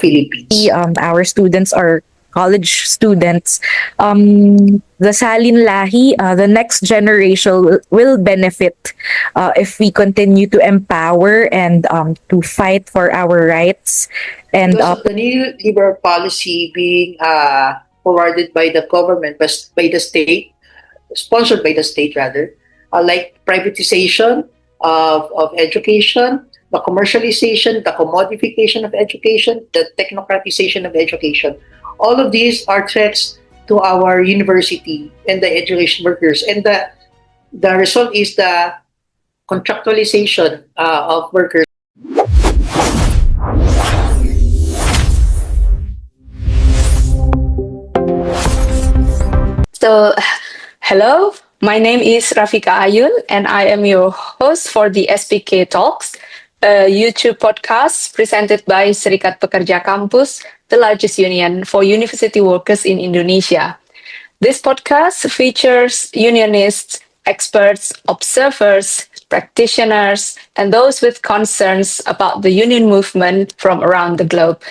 Philippines. Our students are college students. The Salin Lahi, the next generation will benefit if we continue to empower and to fight for our rights. And Because of the new liberal policy being forwarded by the government, by the state, sponsored by the state rather, like privatization of education, the commercialization, the commodification of education, the technocratization of education. All of these are threats to our university and the education workers. And the result is the contractualization of workers. So, hello, my name is Rafiqa A'yun, and I am your host for the SPKTalks, a YouTube podcast presented by Serikat Pekerja Kampus, the largest union for university workers in Indonesia. This podcast features unionists, experts, observers, practitioners, and those with concerns about the union movement from around the globe.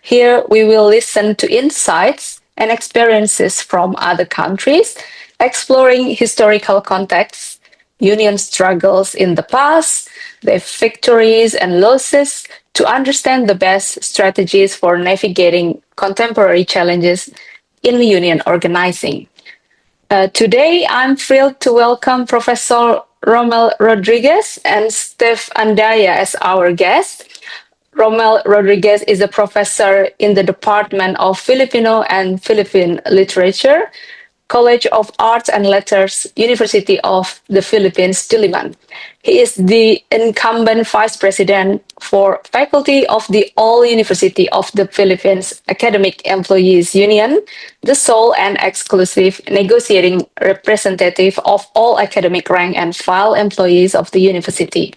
Here, we will listen to insights and experiences from other countries, exploring historical contexts, union struggles in the past, their victories and losses, to understand the best strategies for navigating contemporary challenges in union organizing. Today, I'm thrilled to welcome Professor Rommel Rodriguez and Steph Andaya as our guests. Rommel Rodriguez is a professor in the Department of Filipino and Philippine Literature, College of Arts and Letters, University of the Philippines, Diliman. He is the incumbent vice president for faculty of the All University of the Philippines Academic Employees Union, the sole and exclusive negotiating representative of all academic rank and file employees of the university.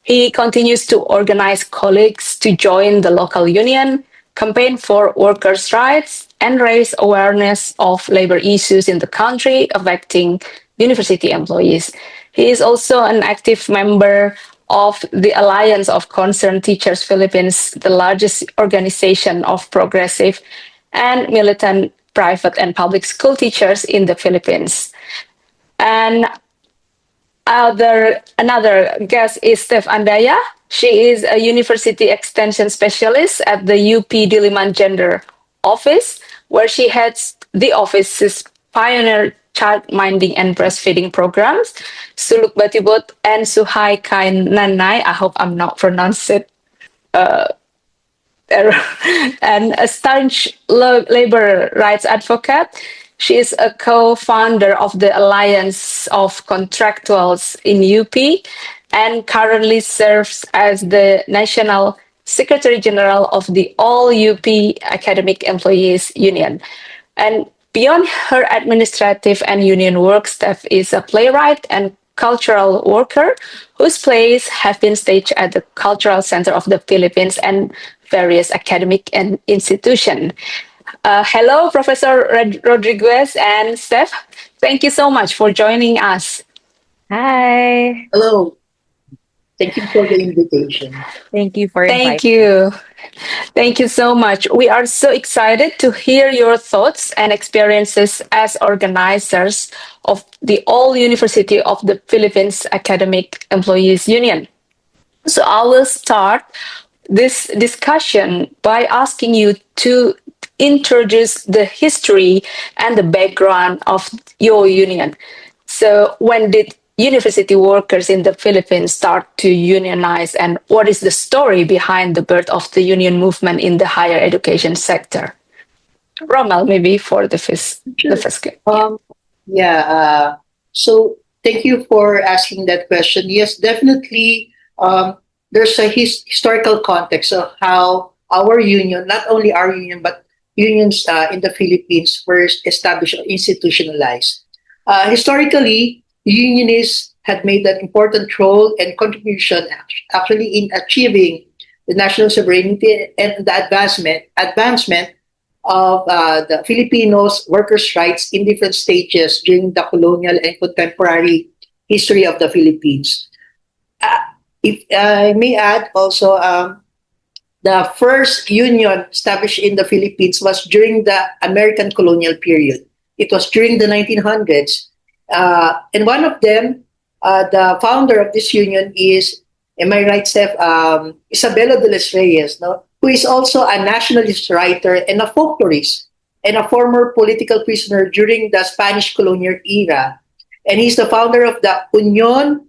He continues to organize colleagues to join the local union, campaign for workers' rights, and raise awareness of labor issues in the country affecting university employees. He is also an active member of the Alliance of Concerned Teachers Philippines, the largest organization of progressive and militant private and public school teachers in the Philippines. And another guest is Steph Andaya. She is a university extension specialist at the UP Diliman Gender Office, where she heads the office's pioneer child minding and breastfeeding programs, Suluk Batibot and Suhai Kain Nanai. I hope I'm not pronouncing it error. And a staunch labor rights advocate. She is a co-founder of the Alliance of Contractuals in UP and currently serves as the National Secretary General of the All UP Academic Employees Union. And beyond her administrative and union work, Steph is a playwright and cultural worker whose plays have been staged at the Cultural Center of the Philippines and various academic and institutions. Hello, Professor Rodriguez and Steph. Thank you so much for joining us. hi, Hello, thank you for the invitation. thank you for Thank inviting. you. Thank you so much. We are so excited to hear your thoughts and experiences as organizers of the All University of the Philippines Academic Employees Union. So I will start this discussion by asking you to introduce the history and the background of your union. So when did university workers in the Philippines start to unionize, and what is the story behind the birth of the union movement in the higher education sector? Rommel, maybe for the first, Sure. the first. Yeah, so thank you for asking that question. Yes, definitely. There's a historical context of how our union, not only our union, but unions in the Philippines were established or institutionalized. Historically, unionists had made an important role and contribution actually in achieving the national sovereignty and the advancement of the Filipinos' workers' rights in different stages during the colonial and contemporary history of the Philippines. If I may add also, the first union established in the Philippines was during the American colonial period. It was during the 1900s. And one of them, the founder of this union is, am I right, Steph? Isabella de los Reyes, no? Who is also a nationalist writer and a folklorist and a former political prisoner during the Spanish colonial era. And he's the founder of the Unión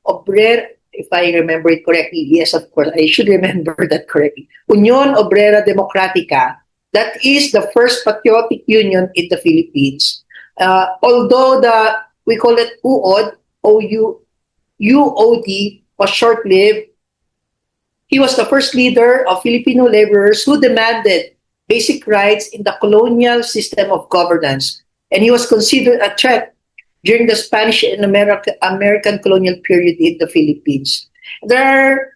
Obrera, if I remember it correctly. Yes, of course, I should remember that correctly. Unión Obrera Democrática. That is the first patriotic union in the Philippines. Although we call it UOD, UOD, was short-lived, he was the first leader of Filipino laborers who demanded basic rights in the colonial system of governance. And he was considered a threat during the Spanish and American colonial period in the Philippines. There are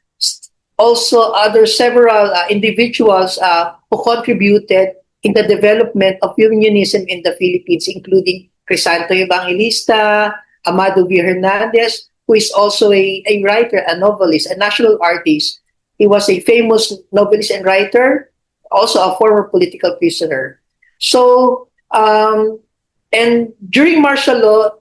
also several individuals who contributed in the development of unionism in the Philippines, including Crisanto Evangelista, Amado V. Hernandez, who is also a writer, a novelist, a national artist. He was a famous novelist and writer, also a former political prisoner. So, and during martial law,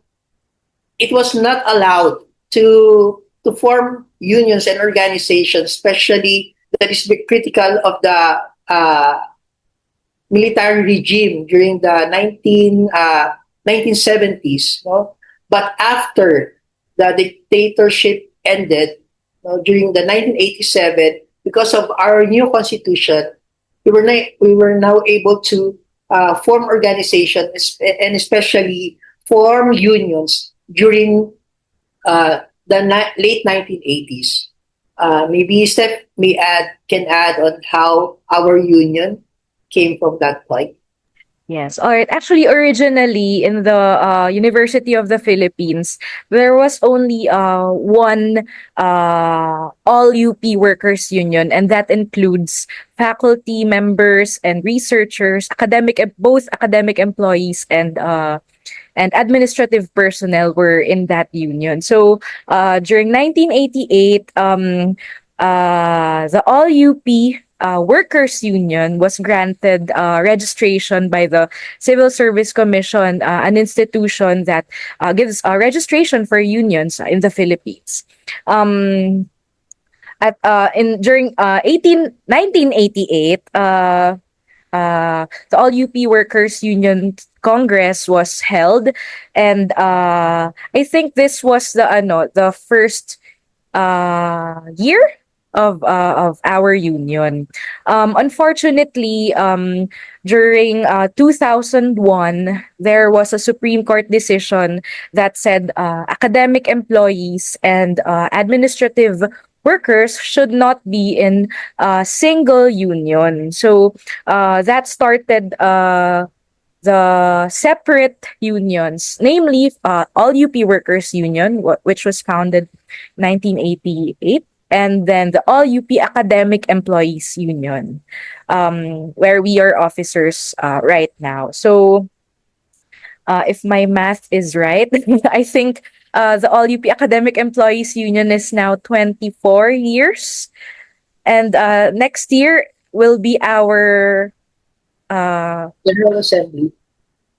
it was not allowed to form unions and organizations, especially that is critical of the military regime during the 1970s. No? But after the dictatorship ended, during the 1987, because of our new constitution, we were now able to form organizations and especially form unions during the late 1980s. Maybe Steph can add on how our union came from that point. Yes. All right. Actually, originally in the University of the Philippines, there was only one all UP workers union, and that includes faculty members and researchers, both academic employees and administrative personnel were in that union. So during 1988, the all UP Workers Union was granted registration by the Civil Service Commission, an institution that gives registration for unions in the Philippines. During 1988, the All UP Workers Union Congress was held, and I think this was the first year of our union. Unfortunately, during 2001, there was a Supreme Court decision that said academic employees and administrative workers should not be in a single union. So that started the separate unions, namely All UP Workers Union, which was founded 1988, and then the All UP Academic Employees Union, where we are officers right now. So if my math is right, I think the All UP Academic Employees Union is now 24 years. And next year will be our General Assembly.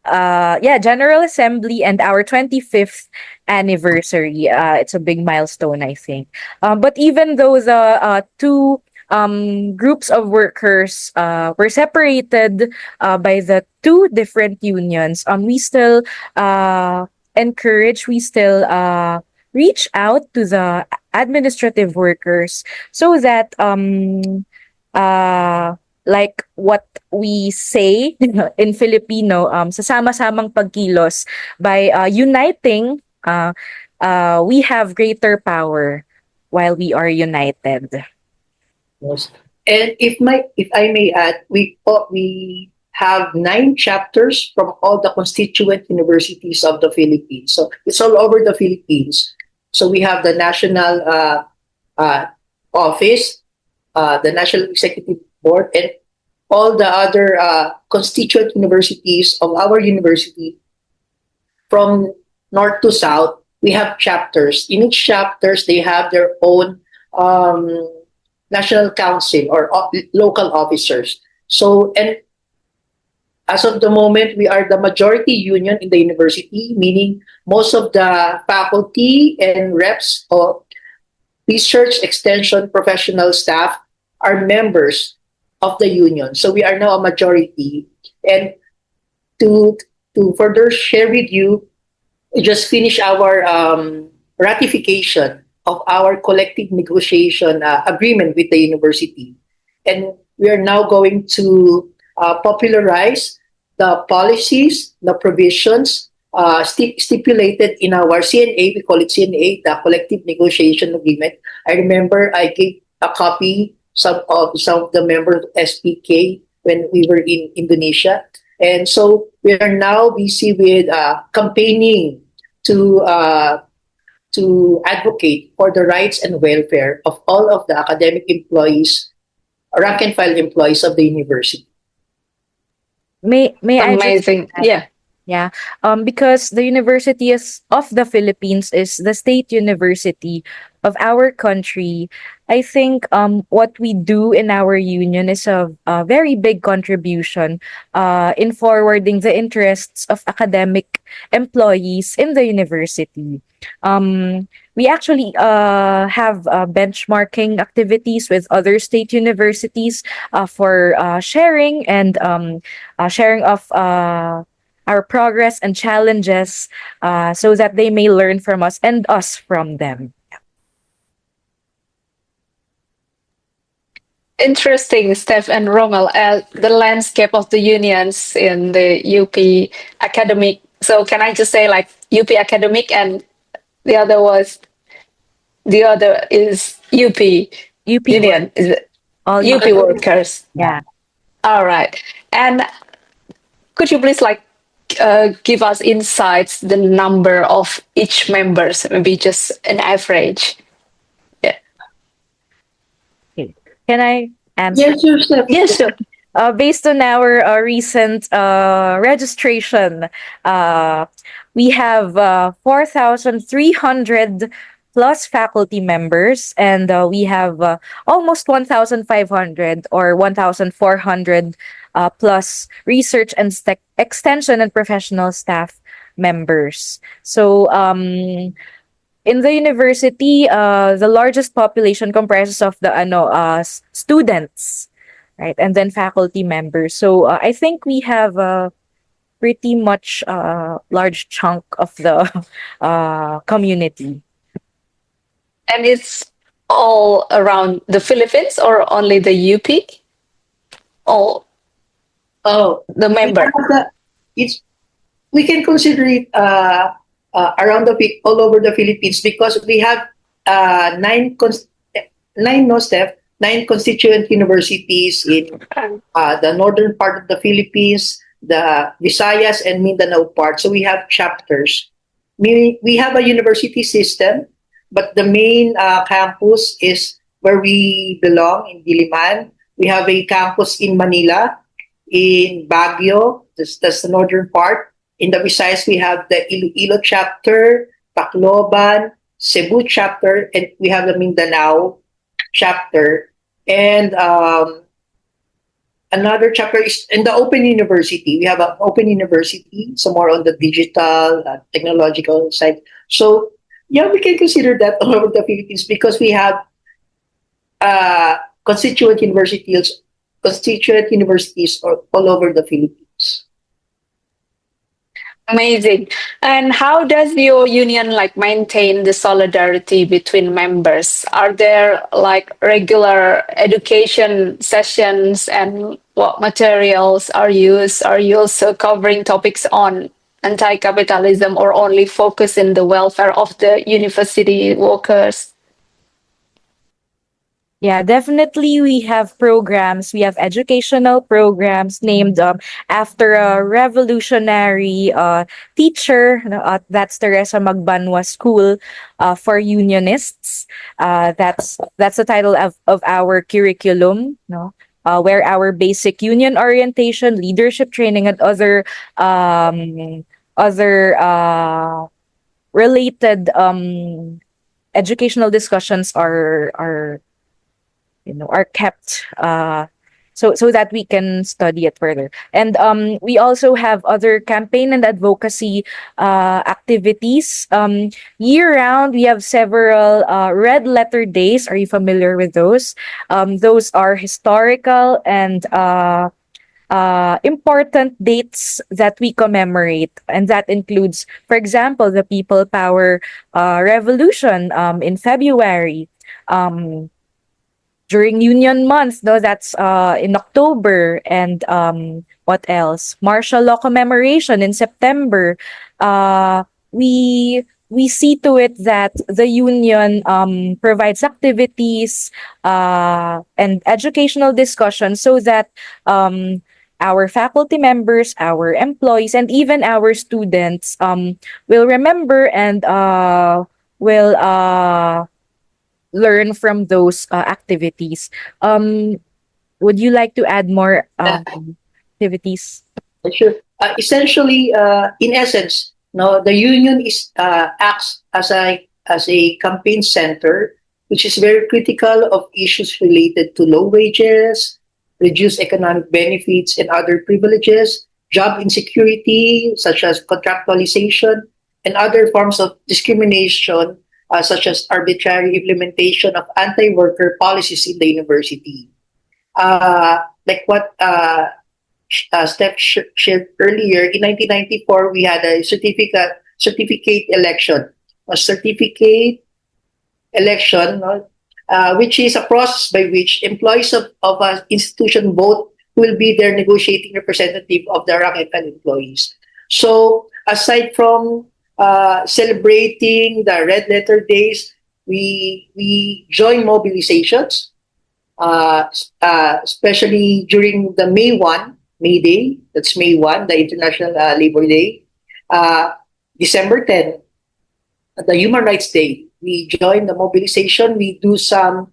General Assembly and our 25th anniversary. It's a big milestone, I think. But even though the two groups of workers were separated by the two different unions, we still reach out to the administrative workers so that like what we say in Filipino, sasama-samang pagkilos, by uniting, we have greater power while we are united. Yes. And if I may add, we have 9 chapters from all the constituent universities of the Philippines. So it's all over the Philippines. So we have the national office, the National Executive Board, and all the other constituent universities of our university. From north to south, we have chapters. In each chapters, they have their own national council or local officers. So, and as of the moment, we are the majority union in the university, meaning most of the faculty and reps or research extension professional staff are members of the union. So we are now a majority. And to to further share with you, we just finished our ratification of our collective negotiation agreement with the university. And we are now going to popularize the policies, the provisions stipulated in our CNA. We call it CNA, the collective negotiation agreement. I remember I gave a copy some of the members of SPK when we were in Indonesia. And so we are now busy with campaigning to uh, to advocate for the rights and welfare of all of the academic employees, rank and file employees of the university. May I just Amazing. add? Yeah. Yeah, because the University of the Philippines is the state university of our country. I think what we do in our union is a very big contribution in forwarding the interests of academic employees in the university. We actually have benchmarking activities with other state universities for sharing of our progress and challenges so that they may learn from us and us from them. Interesting, Steph and Rommel, the landscape of the unions in the UP academic. So can I just say like UP academic and the other was the other is UP UP work, union, is it? all UP UP. workers. Yeah. All right. And could you please like give us insights the number of each members, maybe just an average? Yeah. Okay. Can I answer? Yes, sure, Steph. Yes, sure. Based on our recent registration, we have 4,300 plus faculty members, and we have almost 1,500 or 1,400 plus research and extension and professional staff members. So, in the university, the largest population comprises of the students, right, and then faculty members. So I think we have a pretty much large chunk of the community. And it's all around the Philippines or only the UP? All Oh, the we member. have it's we can consider it around all over the Philippines because we have nine no Steph, nine constituent universities in the northern part of the Philippines, the Visayas and Mindanao part. So we have chapters. We have a university system, but the main campus is where we belong in Diliman. We have a campus in Manila, in Baguio, that's the northern part. In the Visayas, we have the Iloilo chapter, Tacloban, Cebu chapter, and we have the Mindanao chapter. And another chapter is in the Open University. We have an Open University, so more on the digital, technological side. So, yeah, we can consider that all over the Philippines because we have uh, constituent universities, constituent universities all over the Philippines. Amazing. And how does your union like maintain the solidarity between members? Are there like regular education sessions and what materials are used? Are you also covering topics on anti-capitalism or only focus in the welfare of the university workers? Yeah, definitely. We have programs. We have educational programs named after a revolutionary teacher. That's Teresa Magbanwa School for Unionists. That's the title of our curriculum. No, where our basic union orientation, leadership training, and other related educational discussions are are kept, so that we can study it further. And we also have other campaign and advocacy activities. Year round, we have several red letter days. Are you familiar with those? Those are historical and important dates that we commemorate, and that includes, for example, the People Power Revolution in February. Um, During Union Month, no, that's in October, and what else? Martial Law Commemoration in September. We see to it that the union provides activities and educational discussions so that our faculty members, our employees, and even our students will remember and will learn from those activities. Would you like to add more activities? Sure. Essentially, in essence, no, the union is acts as a campaign center, which is very critical of issues related to low wages, reduced economic benefits and other privileges, job insecurity such as contractualization, and other forms of discrimination such as arbitrary implementation of anti-worker policies in the university. Like what Steph shared earlier, in 1994 we had a certificate election, a certificate election, which is a process by which employees of an institution vote who will be their negotiating representative of the rank and employees. So aside from celebrating the red letter days, we join mobilizations, especially during the May Day, that's May 1, the International Labor Day, December 10, the Human Rights Day. We join the mobilization. We do some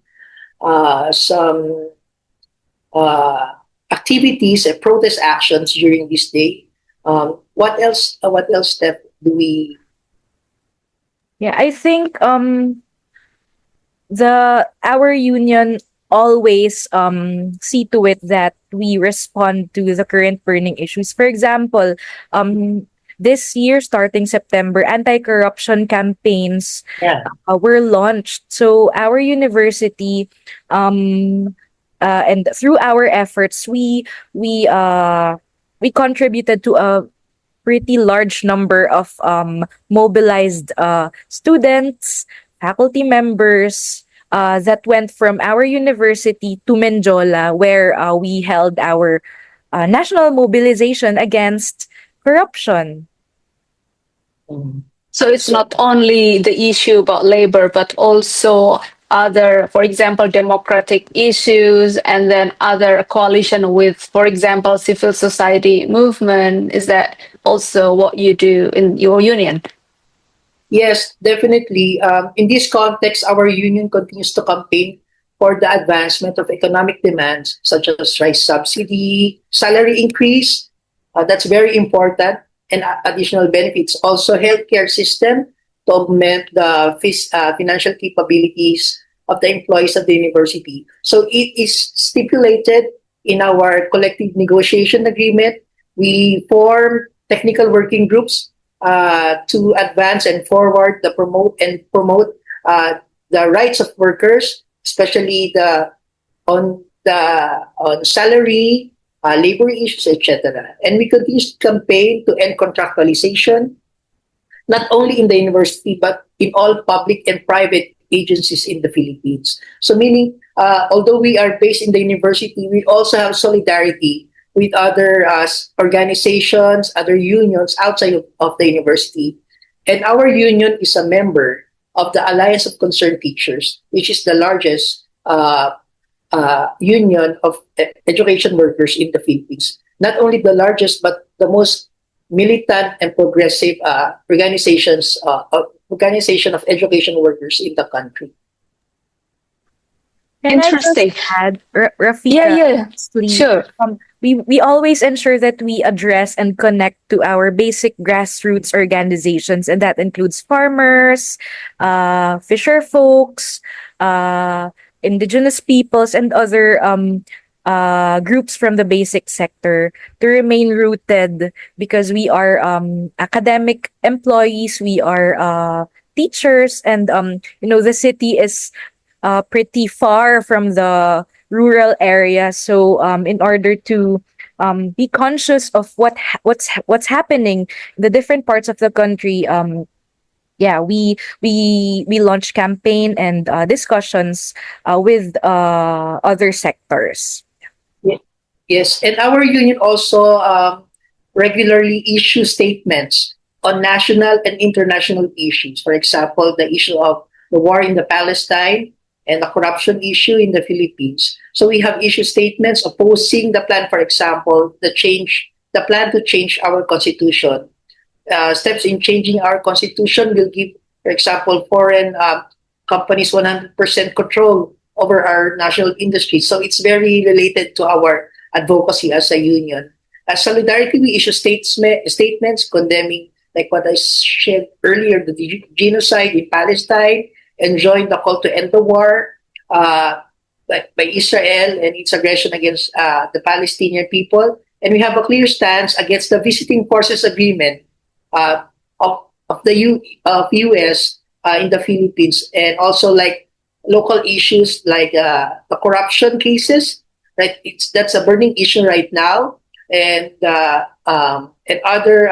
activities and protest actions during this day. What else? What else, Steph, do we? Yeah, I think the our union always see to it that we respond to the current burning issues. For example, this year, starting September, anti-corruption campaigns Yeah. were launched. So our university, and through our efforts, we contributed to a pretty large number of mobilized students, faculty members that went from our university to Menjola, where we held our national mobilization against corruption. So it's not only the issue about labor, but also other, for example, democratic issues, and then other coalition with, for example, civil society movement. Is that also what you do in your union? Yes, definitely. In this context, our union continues to campaign for the advancement of economic demands such as rice subsidy, salary increase. That's very important, and additional benefits. Also, healthcare system to augment the financial capabilities of the employees of the university. So it is stipulated in our collective negotiation agreement. We form technical working groups to advance and forward promote the rights of workers, especially on salary, labor issues, etc. And we continue to campaign to end contractualization, not only in the university but in all public and private agencies in the Philippines. So meaning, although we are based in the university, we also have solidarity with other organizations, other unions outside of the university. And our union is a member of the Alliance of Concerned Teachers, which is the largest union of education workers in the Philippines. Not only the largest, but the most militant and progressive organization of education workers in the country. Can Interesting. I just add, Rafika? Yeah, Lastly, sure. we always ensure that we address and connect to our basic grassroots organizations, and that includes farmers, fisher folks, indigenous peoples, and other groups from the basic sector to remain rooted, because we are academic employees, we are teachers, and the city is pretty far from the rural area. So in order to be conscious of what's happening in the different parts of the country, yeah, we launch campaign and discussions with other sectors. Ye- Yes, and our union also regularly issue statements on national and international issues. For example, the issue of the war in the Palestine and the corruption issue in the Philippines. So we have issued statements opposing the plan, for example, the plan to change our constitution. Steps in changing our constitution will give, for example, foreign companies 100% control over our national industry. So it's very related to our advocacy as a union. As Solidarity, we issue statements condemning, like what I shared earlier, the genocide in Palestine, and join the call to end the war by Israel and its aggression against the Palestinian people. And we have a clear stance against the visiting forces agreement uh, of the U.S. In the Philippines, and also like local issues like the corruption cases. Right, that's a burning issue right now, and other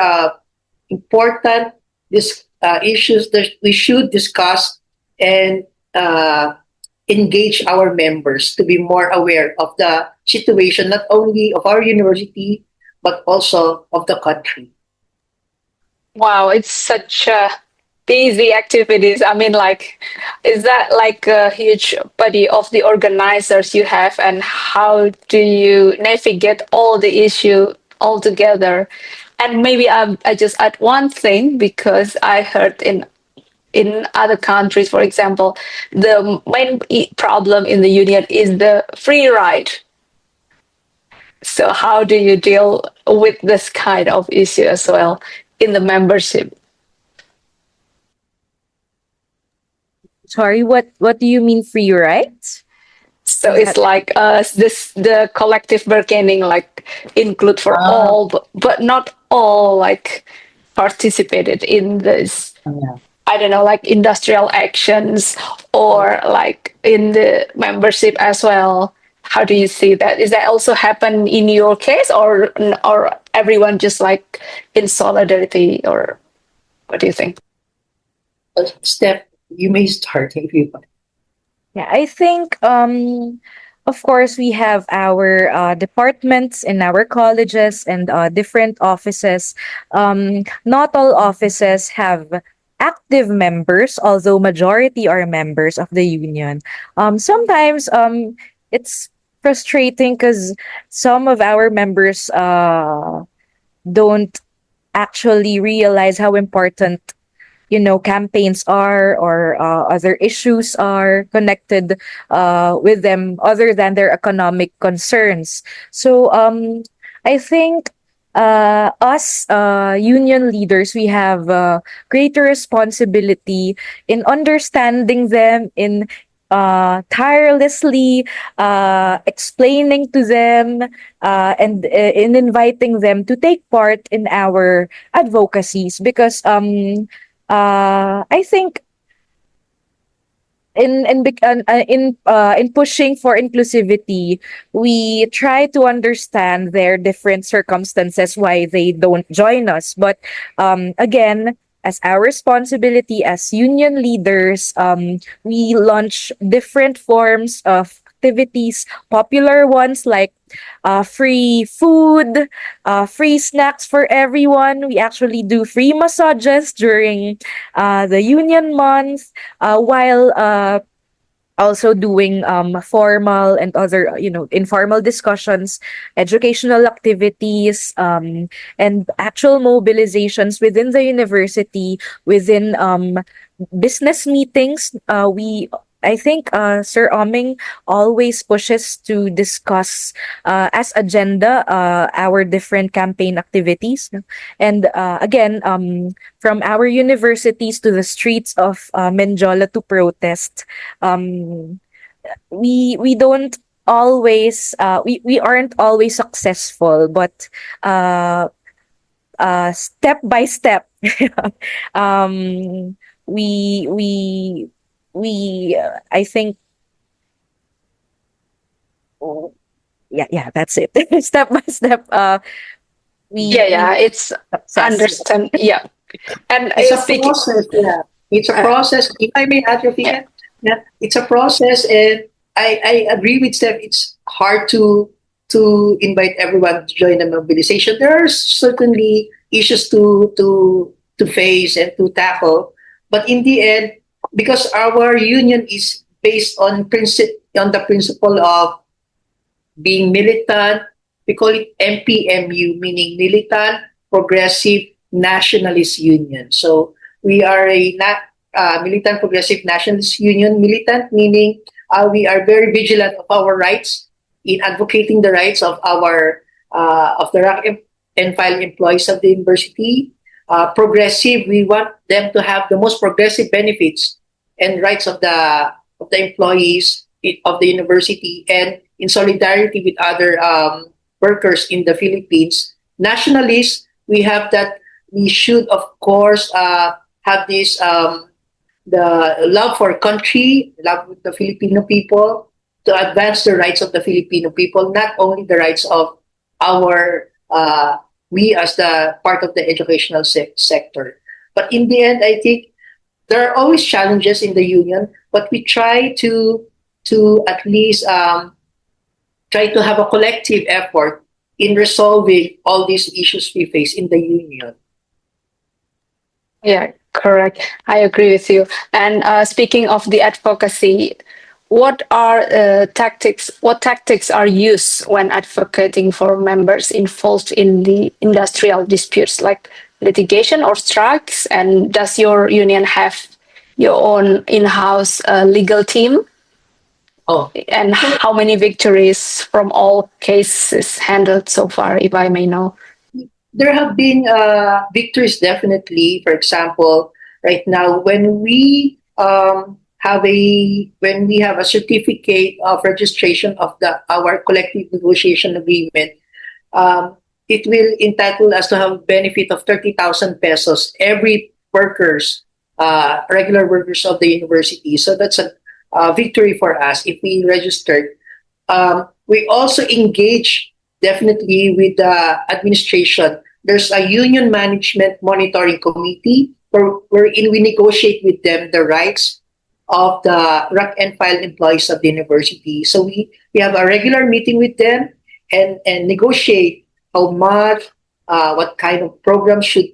important issues that we should discuss and engage our members to be more aware of the situation, not only of our university but also of the country. Wow, it's such busy activities. I mean, like, is that like a huge body of the organizers you have, and how do you navigate all the issue all together? And maybe I just add one thing, because I heard in other countries, for example, the main problem in the union is the free ride. So how do you deal with this kind of issue as well in the membership? Sorry, what do you mean free rights? So Is it's that like this the collective bargaining, like include for Ah, all, but not all like participated in this. yeah. I don't know, like industrial actions or like in the membership as well. How do you see that? Is that also happen in your case, or everyone just like in solidarity, or what do you think? Steph, you may start if you want. Yeah, I think of course we have our departments in our colleges and different offices. Not all offices have active members, although majority are members of the union. Sometimes it's frustrating because some of our members don't actually realize how important campaigns are, or other issues are connected with them other than their economic concerns. So I think us union leaders, we have greater responsibility in understanding them, in tirelessly explaining to them, and in inviting them to take part in our advocacies, because I think in pushing for inclusivity, we try to understand their different circumstances why they don't join us. But again, as our responsibility as union leaders, we launch different forms of activities, popular ones like free food, free snacks for everyone. We actually do free massages during the union month, while also doing formal and other informal discussions, educational activities, and actual mobilizations within the university, within business meetings. We I think Sir Oming always pushes to discuss as agenda our different campaign activities. And again, from our universities to the streets of Menjola to protest, um, we don't always we aren't always successful, but uh step by step, um we we I think, oh, yeah, that's it. Step by step, Yeah, we yeah, it's success. understand. Yeah, and It's a speaking, process, yeah. It's a uh, process. If I may add, yeah, Rafika, yeah, it's a process, and I agree with Steph. It's hard to invite everyone to join the mobilization. There are certainly issues to face and to tackle, but in the end, because our union is based on the principle of being militant. We call it MPMU, meaning Militant Progressive Nationalist Union. So we are a Militant Progressive Nationalist Union. Militant meaning we are very vigilant of our rights in advocating the rights of our of the rank and file employees of the university. Progressive, we want them to have the most progressive benefits and rights of the employees of the university, and in solidarity with other workers in the Philippines. Nationalists, we have that we should, of course, have this the love for country, love with the Filipino people, to advance the rights of the Filipino people, not only the rights of our we as the part of the educational sector. But in the end, I think there are always challenges in the union, but we try to at least try to have a collective effort in resolving all these issues we face in the union. yeah, correct. I agree with you. And speaking of the advocacy, what are tactics? What tactics are used when advocating for members involved in the industrial disputes, like litigation or strikes? And does your union have your own in-house legal team? Oh, And so how many victories from all cases handled so far, if I may know? there have been victories definitely. For example, right now when we have a certificate of registration of the our collective negotiation agreement, it will entitle us to have a benefit of 30,000 pesos every regular workers of the university. So that's a victory for us if we registered. We also engage definitely with the administration. There's a union management monitoring committee wherein we negotiate with them the rights of the rank and file employees of the university. So we have a regular meeting with them and negotiate how much, what kind of program should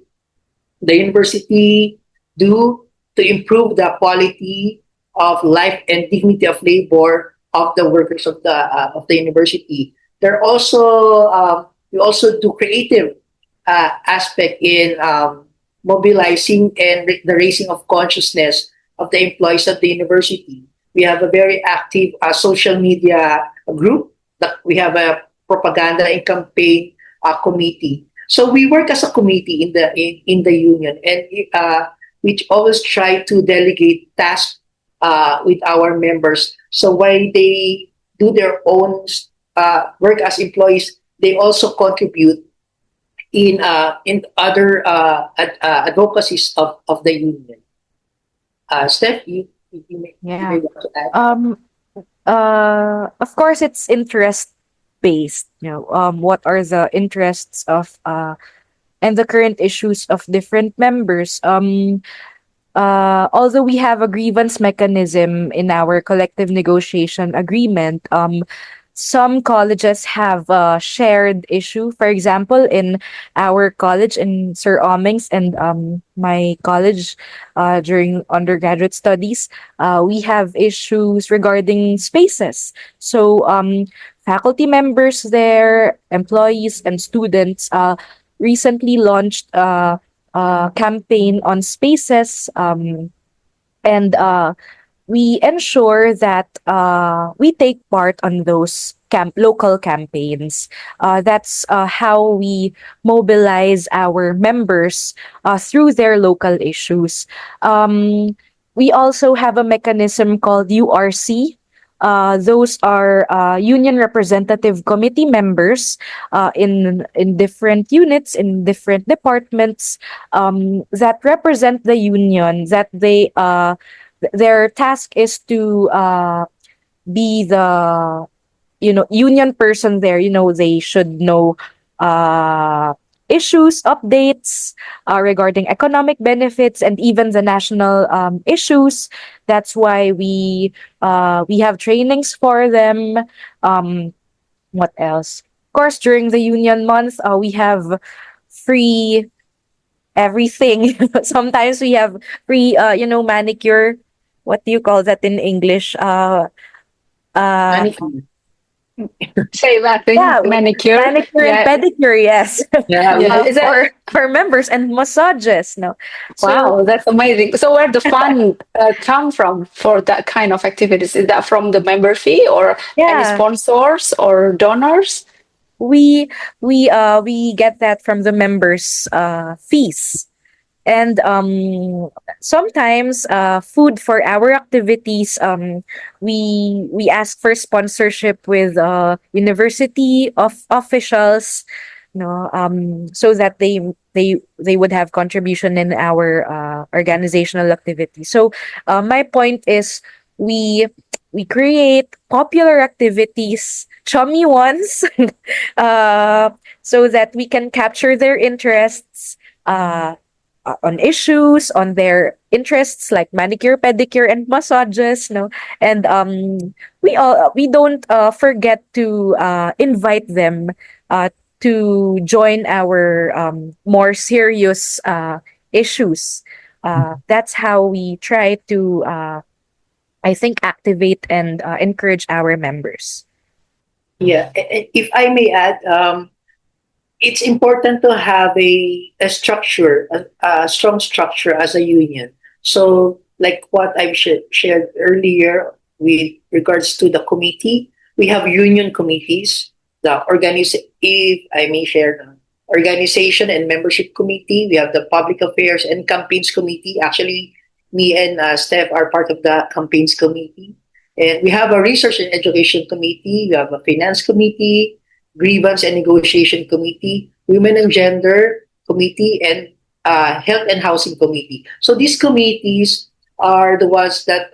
the university do to improve the quality of life and dignity of labor of the workers of the university. There also we also do creative aspect in mobilizing and the raising of consciousness of the employees of the university. We have a very active social media group. We have a propaganda and campaign committee. So we work as a committee in the union, and we always try to delegate tasks with our members. So while they do their own work as employees, they also contribute in other advocacies of the union. Steph, you may Yeah. want to add. Um, of course, it's interest based. What are the interests of and the current issues of different members? Although we have a grievance mechanism in our collective negotiation agreement, some colleges have a shared issue. For example, in our college in Sir Omings and my college during undergraduate studies, we have issues regarding spaces. So faculty members there, employees, and students recently launched campaign on spaces, and we ensure that we take part on those local campaigns. That's how we mobilize our members through their local issues. We also have a mechanism called URC. Those are union representative committee members in different units, in different departments, that represent the union. That their task is to be the union person there. They should know uh issues, updates regarding economic benefits, and even the national issues. That's why we have trainings for them. What else? Of course, during the union month, we have free everything. Sometimes we have free manicure. What do you call that in English? Uh Management. Say that thing, Yeah, manicure. manicure and Yeah, pedicure, yes. Yeah, we yeah. have Is that For members, and massages, no. So wow? That's amazing. So where the fund come from for that kind of activities? Is that from the member fee or any yeah, sponsors or donors? we we get that from the members' fees. And sometimes food for our activities, we ask for sponsorship with university of officials, so that they would have contribution in our organizational activity. So my point is, we we create popular activities, chummy ones, so that we can capture their interests, uh, on issues, on their interests like manicure, pedicure, and massages. No, and we don't forget to invite them uh, to join our more serious issues. That's how we try to, I think, activate and encourage our members. yeah. If I may add, it's important to have a structure, a strong structure as a union. So, like what I've shared earlier with regards to the committee, we have union committees. If I may share, the organization and membership committee. We have the public affairs and campaigns committee. Actually, me and Steph are part of the campaigns committee. And we have a research and education committee. We have a finance committee, grievance and negotiation committee, women and gender committee, and health and housing committee. So these committees are the ones that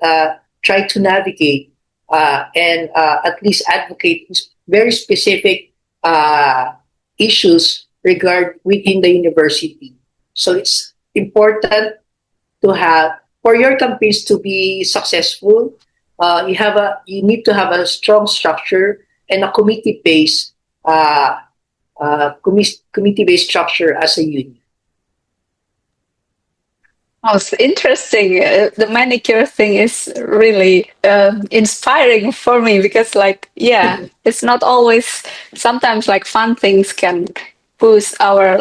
try to navigate and at least advocate very specific issues regard within the university. So it's important to have for your campaigns to be successful. You need to have a strong structure and a committee based structure as a union. Oh, it's interesting. The manicure thing is really inspiring for me because, like, yeah, it's not always. Sometimes, like, fun things can boost our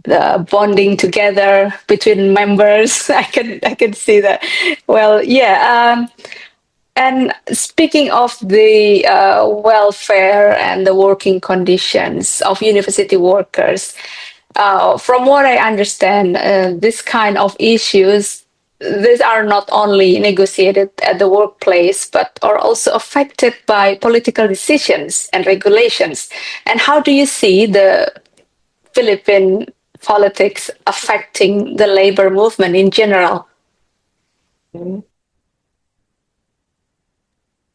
the bonding together between members. I can see that. Well, yeah. And speaking of the welfare and the working conditions of university workers, from what I understand, this kind of issues, these are not only negotiated at the workplace, but are also affected by political decisions and regulations. And how do you see the Philippine politics affecting the labor movement in general?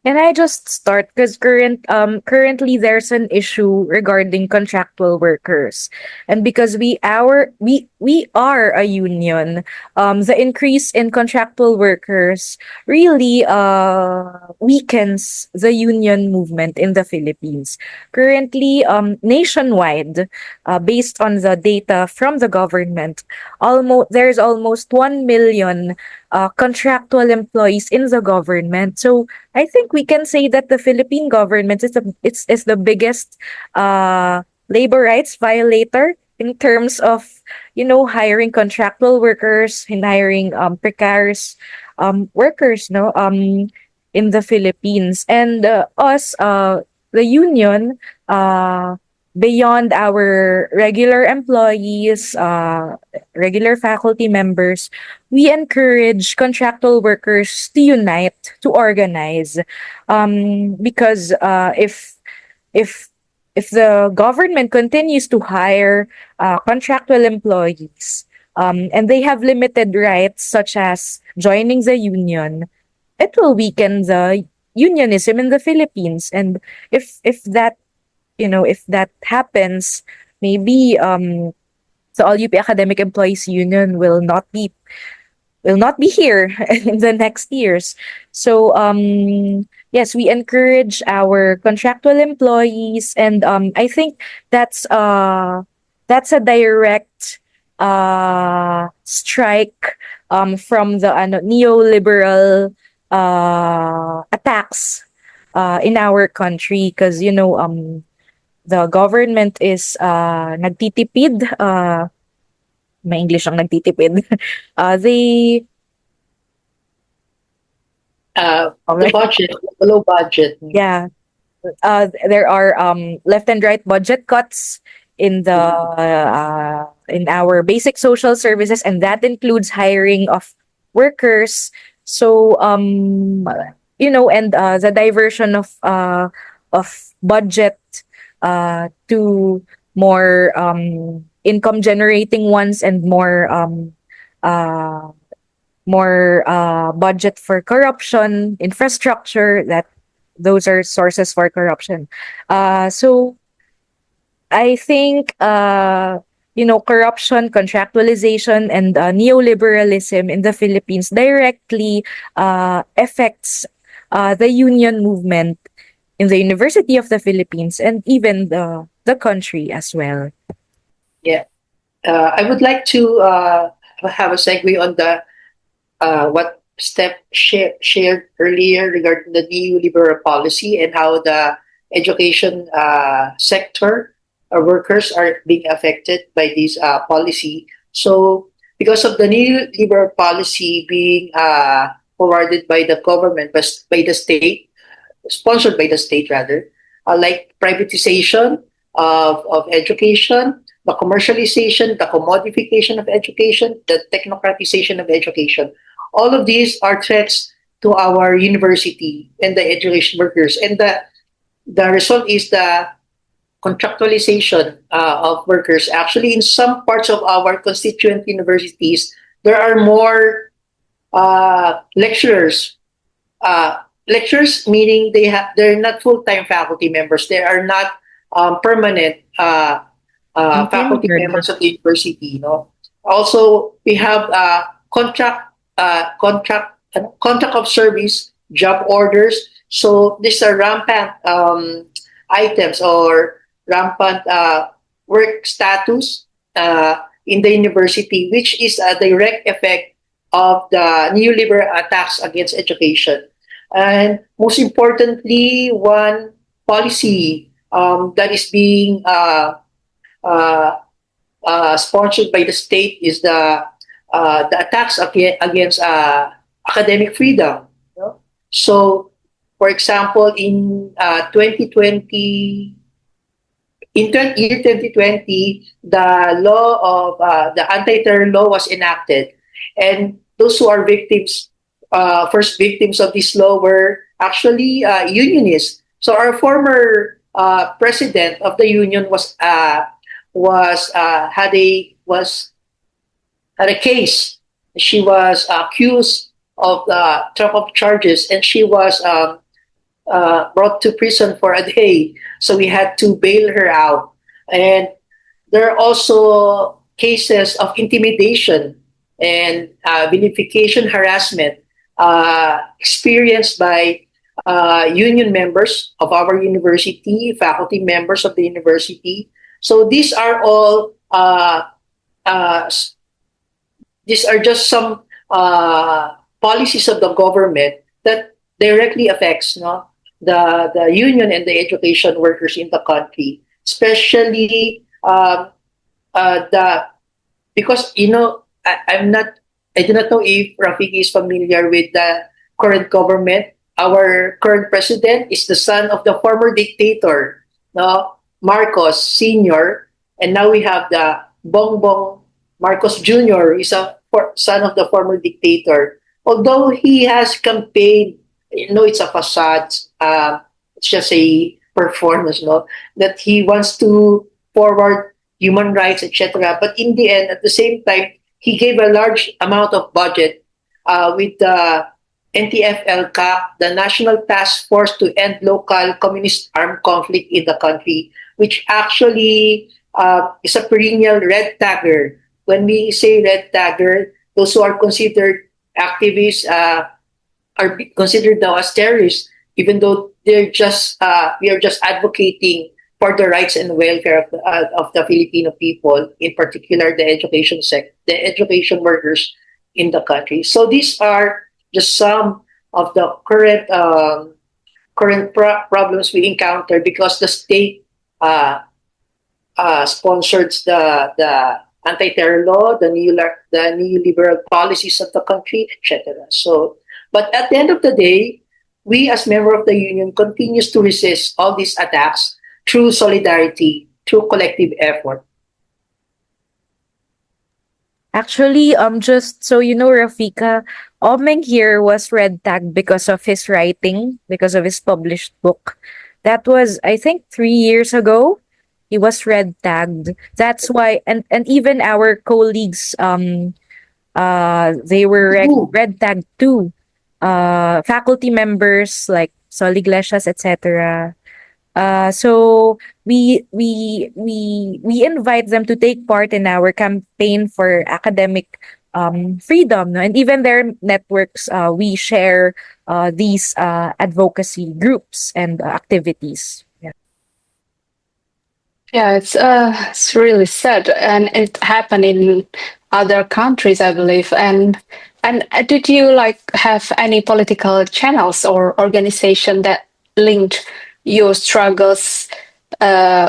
Can I just start? Because currently there's an issue regarding contractual workers, and because we are a union, the increase in contractual workers really weakens the union movement in the Philippines. Currently, nationwide, based on the data from the government, there's almost 1 million contractual employees in the government. So I think we can say that the Philippine government is the biggest labor rights violator in terms of hiring contractual workers and hiring precarious workers, no, in the Philippines. And us, the union, uh beyond our regular employees, regular faculty members, we encourage contractual workers to unite, to organize, because if if the government continues to hire contractual employees, and they have limited rights such as joining the union, it will weaken the unionism in the Philippines. And if that, if that happens, maybe the All UP Academic Employees Union will not be here in the next years. So yes, we encourage our contractual employees, and I think that's a direct strike from the neoliberal attacks in our country, because the government is nagtitipid, may English ang nagtitipid. They The budget, the low budget. yeah, there are left and right budget cuts in our basic social services, and that includes hiring of workers. So and the diversion of budget to more income generating ones, and more budget for corruption, infrastructure, that those are sources for corruption. So I think corruption, contractualization, and neoliberalism in the Philippines directly affects the union movement in the University of the Philippines, and even the country as well. Yeah. I would like to have a segue on the what Steph shared earlier regarding the neoliberal policy and how the education sector workers are being affected by this policy. So, because of the neoliberal policy being forwarded by the government, by the state, sponsored by the state rather, like privatization of education, the commercialization, the commodification of education, the technocratization of education. All of these are threats to our university and the education workers. And the result is the contractualization of workers. Actually, in some parts of our constituent universities, there are more lecturers. Lecturers meaning they're not full-time faculty members. They are not permanent faculty Tenured. members of the university. Also, we have contract of service, job orders. So these are rampant items, or rampant work status in the university, which is a direct effect of the neoliberal attacks against education. And most importantly, one policy that is being sponsored by the state is the attacks against academic freedom. So, for example, in 2020, year 2020, the law of the anti-terror law was enacted, and those who are victims, first victims of this law, were actually unionists. So our former president of the union had a case. She was accused of trumped charges, and she was brought to prison for a day. So we had to bail her out. And there are also cases of intimidation and vilification, harassment experienced by union members of our university, faculty members of the university. So these are all these are just some policies of the government that directly affects the union and the education workers in the country, especially because I do not know if Rafiq is familiar with the current government. Our current president is the son of the former dictator, no, Marcos Sr., and now we have the Bongbong Marcos Jr., is a son of the former dictator. Although he has campaigned, it's a facade, it's just a performance, no, that he wants to forward human rights, etc. But in the end, at the same time, he gave a large amount of budget with the NTF-LCAC, the National Task Force to End Local Communist Armed Conflict in the country, which actually is a perennial red tagger. When we say red tagger, those who are considered activists are considered now as terrorists, even though we are just advocating for the rights and welfare of the Filipino people, in particular the education workers in the country. So these are just some of the current problems we encounter because the state sponsors the anti-terror law, the neoliberal policies of the country, etc. So, but at the end of the day, we as member of the union continues to resist all these attacks through solidarity, through collective effort. Actually, just so you know, Rafika, Omeng here was red tagged because of his writing, because of his published book. That was, I think, 3 years ago. He was red tagged. That's why, and even our colleagues, they were red tagged too. Faculty members like Sol Iglesias, etc. So we invite them to take part in our campaign for academic freedom, no? And even their networks, we share these advocacy groups and activities. Yeah. Yeah, it's really sad, and it happened in other countries, I believe. And did you have any political channels or organization that linked your struggles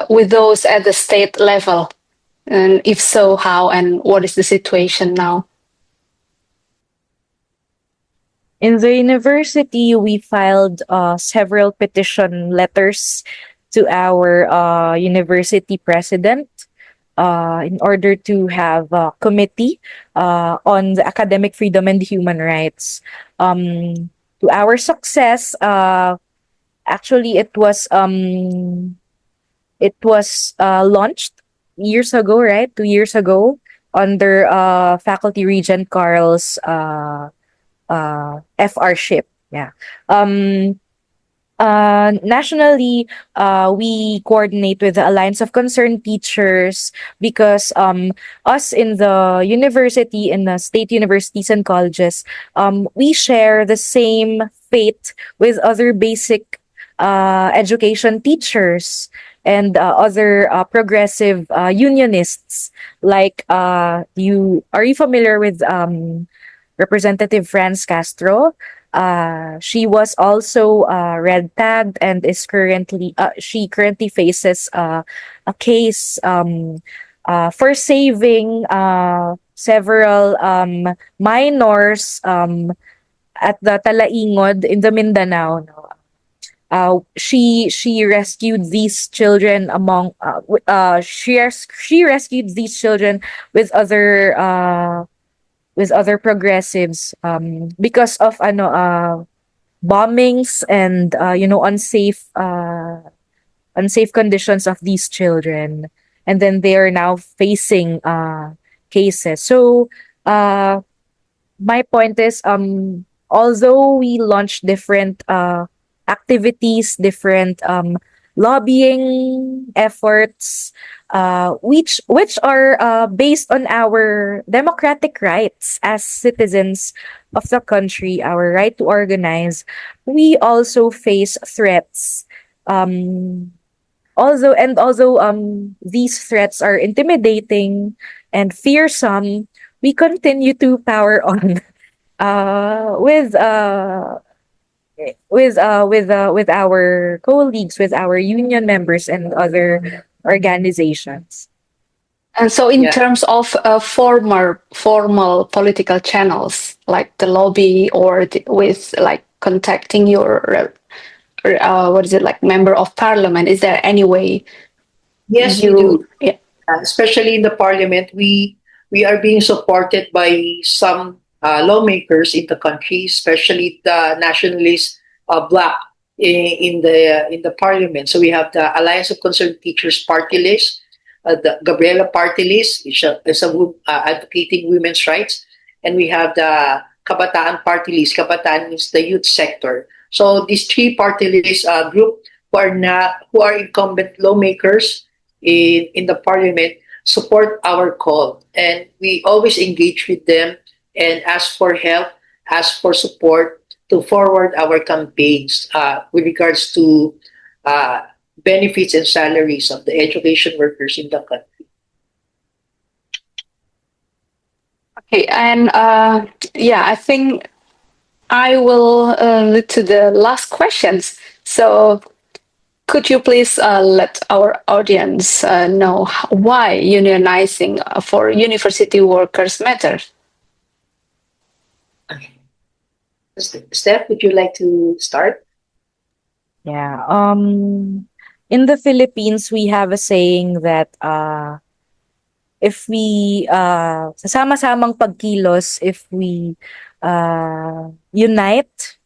with those at the state level? And if so, how and what is the situation now? In the university, we filed several petition letters to our university president in order to have a committee on the academic freedom and human rights. To our success, actually, it was launched years ago, right? 2 years ago, under Faculty Regent Carl's FR-ship. Yeah. Nationally, we coordinate with the Alliance of Concerned Teachers because us in the university, in the state universities and colleges, we share the same fate with other basic education teachers and other progressive unionists. Like, are you familiar with Representative Franz Castro? She was also red tagged and is she currently faces a case for saving several minors at the Talaingod in the Mindanao. No? She rescued these children she rescued these children with other progressives because of bombings and unsafe conditions of these children, and then they are now facing cases. So my point is, although we launched different activities, different lobbying efforts, which are based on our democratic rights as citizens of the country, our right to organize, we also face threats. Although these threats are intimidating and fearsome, we continue to power on with our colleagues, with our union members and other organizations. And so, in terms of formal political channels, like the lobby or with contacting your member of parliament, is there any way Yes, we do. You, yeah. Especially in the parliament, we are being supported by some lawmakers in the country, especially the nationalist bloc in the parliament. So we have the Alliance of Concerned Teachers party list, the Gabriela party list, which advocating women's rights, and we have the Kabataan party list. Kabataan is the youth sector. So these three party list group who are incumbent lawmakers in the parliament support our call, and we always engage with them and ask for help, ask for support to forward our campaigns with regards to uh, benefits and salaries of the education workers in the country. Okay, and yeah, I think I will lead to the last questions. So, could you please let our audience know why unionizing for university workers matters? Okay. Steph, would you like to start? Yeah. In the Philippines, we have a saying that if we sa sama-samang pagkilos, if we unite,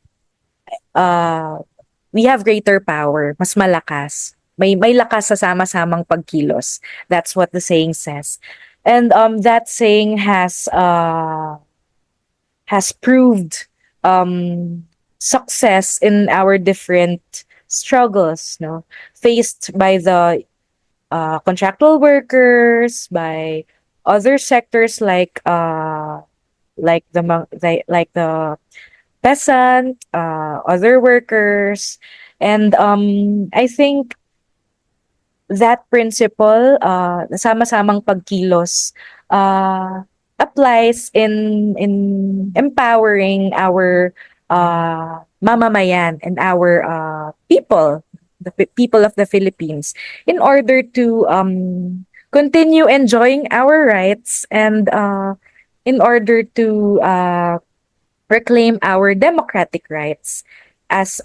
we have greater power, mas malakas. May lakas sa sama-samang pagkilos. That's what the saying says. And that saying has proved success in our different struggles, no, faced by the contractual workers, by other sectors like the peasant, other workers, and I think that principle, sama-samang pagkilos, applies in empowering our mamamayan and our people, people of the Philippines, in order to continue enjoying our rights and in order to reclaim our democratic rights as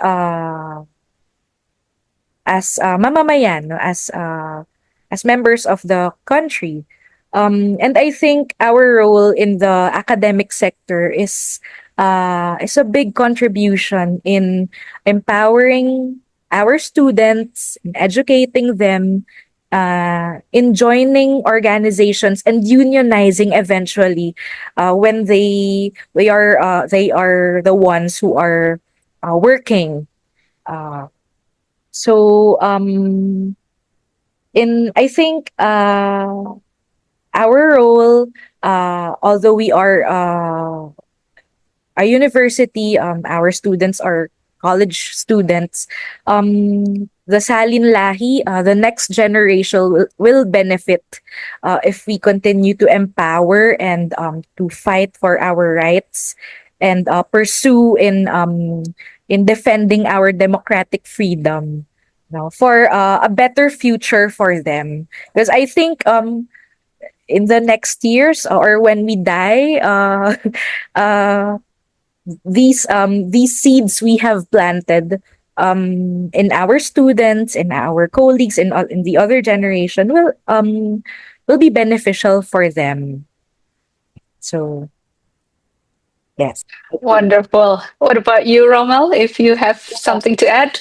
mamamayan, no? As members of the country. And I think our role in the academic sector is a big contribution in empowering our students, in educating them, in joining organizations and unionizing eventually when they are the ones who are working. Uh, so in I think our role, although we are a university, our students are college students, the salin lahi, the next generation will benefit if we continue to empower and to fight for our rights and pursue in defending our democratic freedom, you know, for a better future for them. Because I think in the next years or when we die, uh, these seeds we have planted in our students, in our colleagues, in the other generation will be beneficial for them. So yes. Wonderful. What about you, Rommel? If you have something to add?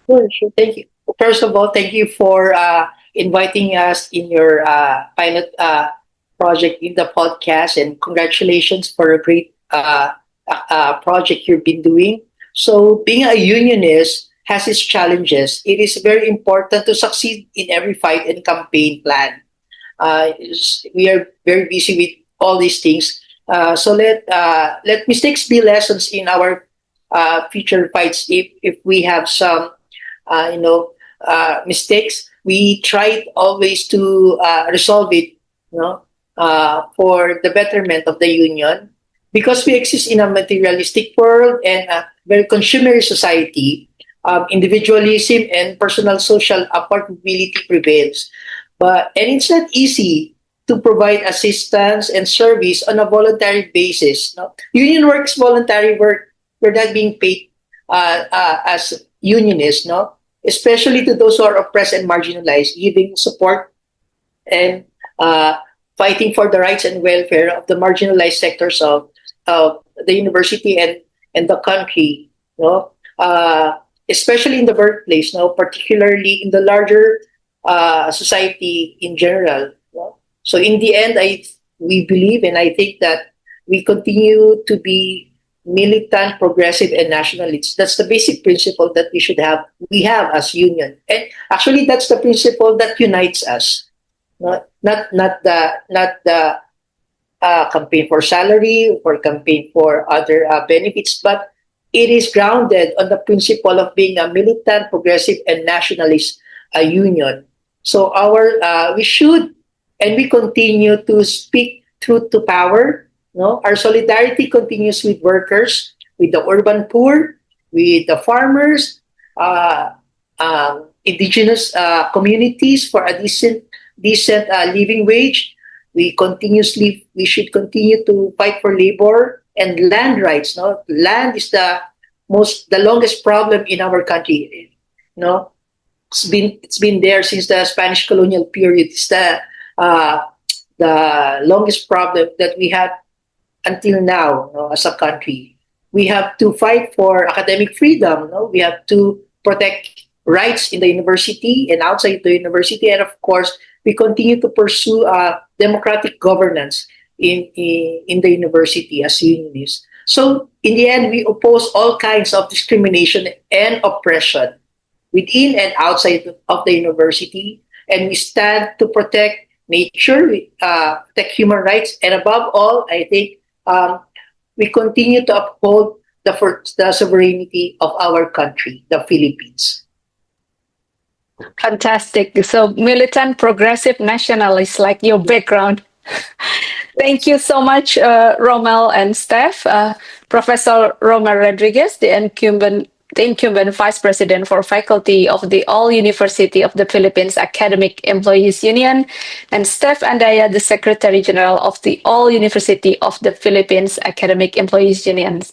Sure, sure. Thank you. First of all, thank you for inviting us in your pilot project in the podcast, and congratulations for a great project you've been doing. So, being a unionist has its challenges. It is very important to succeed in every fight and campaign plan. We are very busy with all these things. So let mistakes be lessons in our future fights. If we have some mistakes, we try always to resolve it, for the betterment of the union, because we exist in a materialistic world and a very consumerist society. Individualism and personal social affordability prevails, and it's not easy to provide assistance and service on a voluntary basis. No? Union work is voluntary work. We're not being paid as unionists, no? especially to those who are oppressed and marginalized, giving support and fighting for the rights and welfare of the marginalized sectors of the university and the country, no? Especially in the workplace, no? Particularly in the larger society in general. No? So in the end, we believe and I think that we continue to be militant, progressive, and nationalists. That's the basic principle that we have as union. And actually, that's the principle that unites us. Not the campaign for salary or campaign for other benefits, but it is grounded on the principle of being a militant, progressive, and nationalist union. So we should and we continue to speak truth to power. No, our solidarity continues with workers, with the urban poor, with the farmers, indigenous communities for a decent living wage. We should continue to fight for labor and land rights. No, land is the longest problem in our country. No, it's been there since the Spanish colonial period. It's the longest problem that we have until now, no, as a country. We have to fight for academic freedom. No, we have to protect rights in the university and outside the university, and of course, we continue to pursue democratic governance in the university as unionists. So, in the end, we oppose all kinds of discrimination and oppression within and outside of the university, and we stand to protect nature, protect human rights, and above all, I think we continue to uphold the sovereignty of our country, the Philippines. Fantastic. So militant, progressive, nationalist, like your background. Thank you so much, Rommel and Steph. Professor Rommel Rodriguez, the incumbent Vice President for Faculty of the All University of the Philippines Academic Employees Union, and Steph Andaya, the Secretary General of the All University of the Philippines Academic Employees Unions.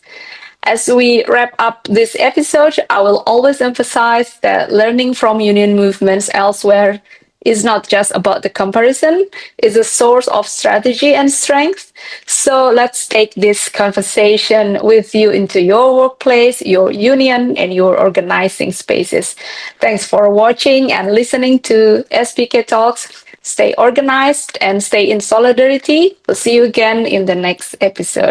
As we wrap up this episode, I will always emphasize that learning from union movements elsewhere is not just about the comparison, it's a source of strategy and strength. So let's take this conversation with you into your workplace, your union, and your organizing spaces. Thanks for watching and listening to SPK Talks. Stay organized and stay in solidarity. We'll see you again in the next episode.